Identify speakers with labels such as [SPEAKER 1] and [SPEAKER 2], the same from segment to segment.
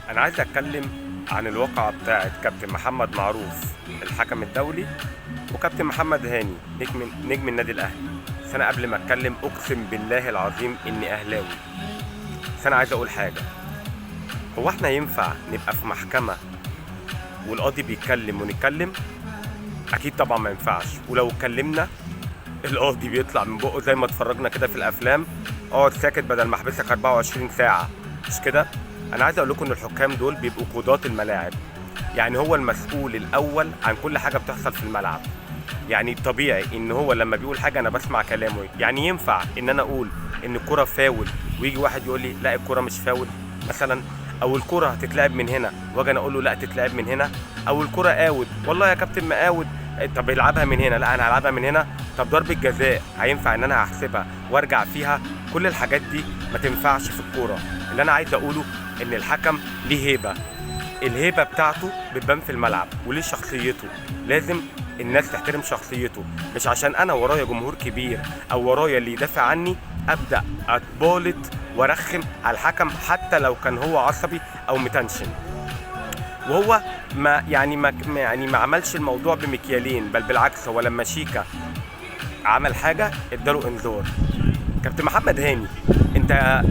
[SPEAKER 1] انا عايز اتكلم عن الواقعة بتاعت كابتن محمد معروف الحكم الدولي وكابتن محمد هاني نجم النادي الاهلي. انا قبل ما اتكلم اقسم بالله العظيم اني اهلاوي. انا عايز اقول حاجة، هو احنا ينفع نبقى في محكمة والقاضي بيتكلم ونتكلم؟ اكيد طبعا ما ينفعش. ولو اتكلمنا القاضي بيطلع من بقه زي ما اتفرجنا كده في الافلام، اقعد ساكت بدل ما احبسك 24 ساعة، مش كده؟ انا عايز اقول لكم ان الحكام دول بيبقوا قضاة الملاعب، يعني هو المسؤول الاول عن كل حاجة بتحصل في الملعب. يعني طبيعي ان هو لما بيقول حاجة انا بسمع كلامه. يعني ينفع ان انا اقول ان الكرة فاول ويجي واحد يقول لي لا الكرة مش فاول مثلا، او الكرة هتتلعب من هنا واجي انا اقول له لا تتلعب من هنا، او الكرة اوت والله يا كابتن ما اوت، طب العبها من هنا، لا انا هلعبها من هنا، طب ضربة جزاء هينفع ان انا هحسبها وارجع فيها؟ كل الحاجات دي ما تنفعش في الكورة. اللي انا عايز اقوله ان الحكم ليه هيبة، الهيبة بتاعته بتبان في الملعب، وليه شخصيته، لازم الناس تحترم شخصيته. مش عشان انا ورايا جمهور كبير او ورايا اللي يدافع عني ابدا اتبالط وارخم على الحكم حتى لو كان هو عصبي او متنشن. وهو ما عملش الموضوع بمكيالين، بل بالعكس، هو لما شيكا عمل حاجه اداله انذار. كابتن محمد هاني، انت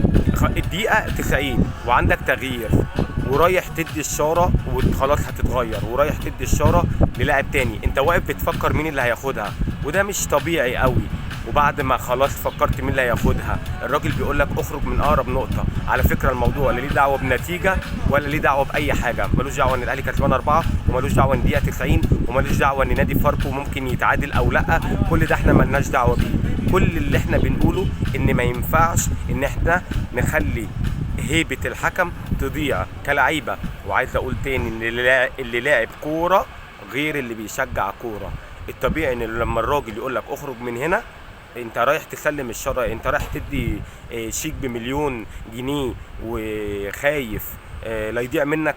[SPEAKER 1] الدقيقه 90 وعندك تغيير ورايح تدي الشاره وخلاص هتتغير، ورايح تدي الشاره للاعب تاني، انت واقف بتفكر مين اللي هياخدها، وده مش طبيعي قوي. وبعد ما خلاص فكرت مين اللي هياخدها، الراجل بيقول لك اخرج من اقرب نقطه. على فكره الموضوع لا ليه دعوه بنتيجه ولا ليه دعوه باي حاجه، ملوش دعوه ان الاهلي كسبان 4، وملوش دعوه ان دقيقه 90، وملوش دعوه ان نادي فاركو ممكن يتعادل او لا. كل ده احنا ملناش دعوه بيه. كل اللي احنا بنقوله ان ما ينفعش ان احنا نخلي هيبه الحكم تضيع كلاعيبه. وعايز اقول تاني ان اللي لاعب كوره غير اللي بيشجع كوره. الطبيعي ان لما الراجل يقول لك اخرج من هنا، انت رايح تسلم الشرع، انت رايح تدي شيك ب1,000,000 جنيه وخايف لا يضيع منك.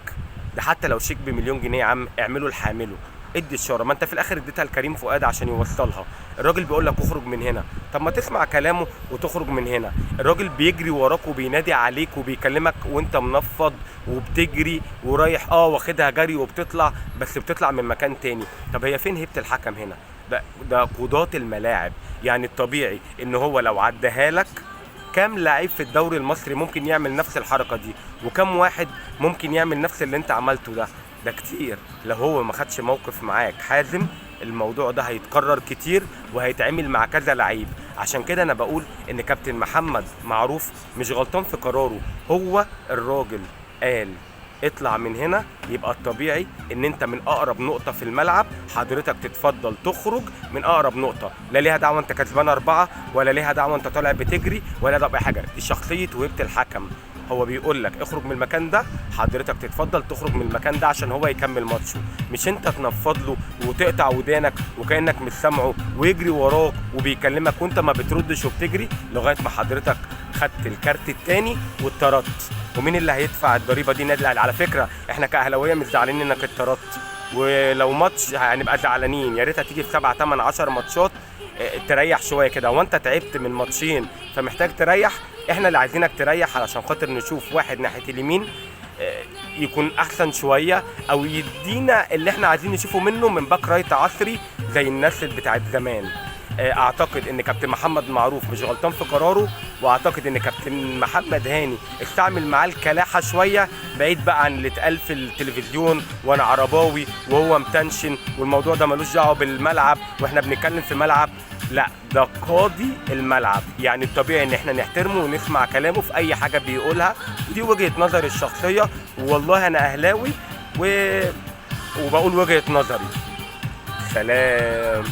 [SPEAKER 1] ده حتى لو شيك ب1,000,000 جنيه يا عم اعمله لحامله، ادي الشاره، ما انت في الاخر اديتها لكريم فؤاد عشان يوصلها. الراجل بيقول لك اخرج من هنا، طب ما تسمع كلامه وتخرج من هنا. الراجل بيجري وراك وبينادي عليك وبيكلمك وانت منفض وبتجري ورايح واخدها جري وبتطلع، بس بتطلع من مكان تاني. طب هي فين هيبة الحكم هنا؟ ده قضاة الملاعب. يعني الطبيعي ان هو لو عدها لك، كام لعيب في الدوري المصري ممكن يعمل نفس الحركة دي؟ وكم واحد ممكن يعمل نفس اللي انت عملته ده؟ ده كتير. لو هو ما خدش موقف معاك حازم، الموضوع ده هيتكرر كتير وهيتعمل مع كذا لعيب. عشان كده انا بقول ان كابتن محمد معروف مش غلطان في قراره. هو الراجل قال اطلع من هنا، يبقى الطبيعي ان انت من اقرب نقطة في الملعب حضرتك تتفضل تخرج من اقرب نقطة. لا ليها دعوة انت كسبان 4، ولا ليها دعوة انت طالع بتجري، ولا دعوة باي حاجة. دي شخصية وهيبة الحكم. هو بيقول لك اخرج من المكان ده، حضرتك تتفضل تخرج من المكان ده عشان هو يكمل ماتشه، مش انت تنفض له وتقطع ودانك وكانك مش سامعه ويجري وراك وبيكلمك وانت ما بتردش وبتجري لغايه ما حضرتك خدت الكارت الثاني واتطردت. ومين اللي هيدفع الضريبه دي؟ نادي الاهلي. على فكره احنا كاهلاويه مش زعلانين انك اتطردت، ولو ماتش هنبقى زعلانين. يا ريتها تيجي في 7 8 10 ماتشات تريح شويه كده، وانت تعبت من ماتشين فمحتاج تريح. احنا اللي عايزينك تريح علشان خاطر نشوف واحد ناحيه اليمين يكون احسن شويه، او يدينا اللي احنا عايزين نشوفه منه من باك رايت عصري زي الناس اللي بتاعت زمان. اعتقد ان كابتن محمد معروف مش غلطان في قراره، واعتقد ان كابتن محمد هاني استعمل معاه الكلاحه شويه، بعيد بقى عن اللي اتقال في التلفزيون وانا عرباوي وهو متنشن والموضوع ده ملوش دعوه بالملعب واحنا بنتكلم في ملعب. لا، ده قاضي الملعب، يعني الطبيعي ان احنا نحترمه ونسمع كلامه في اي حاجه بيقولها. دي وجهه نظري الشخصيه، والله انا اهلاوي وبقول وجهه نظري. سلام.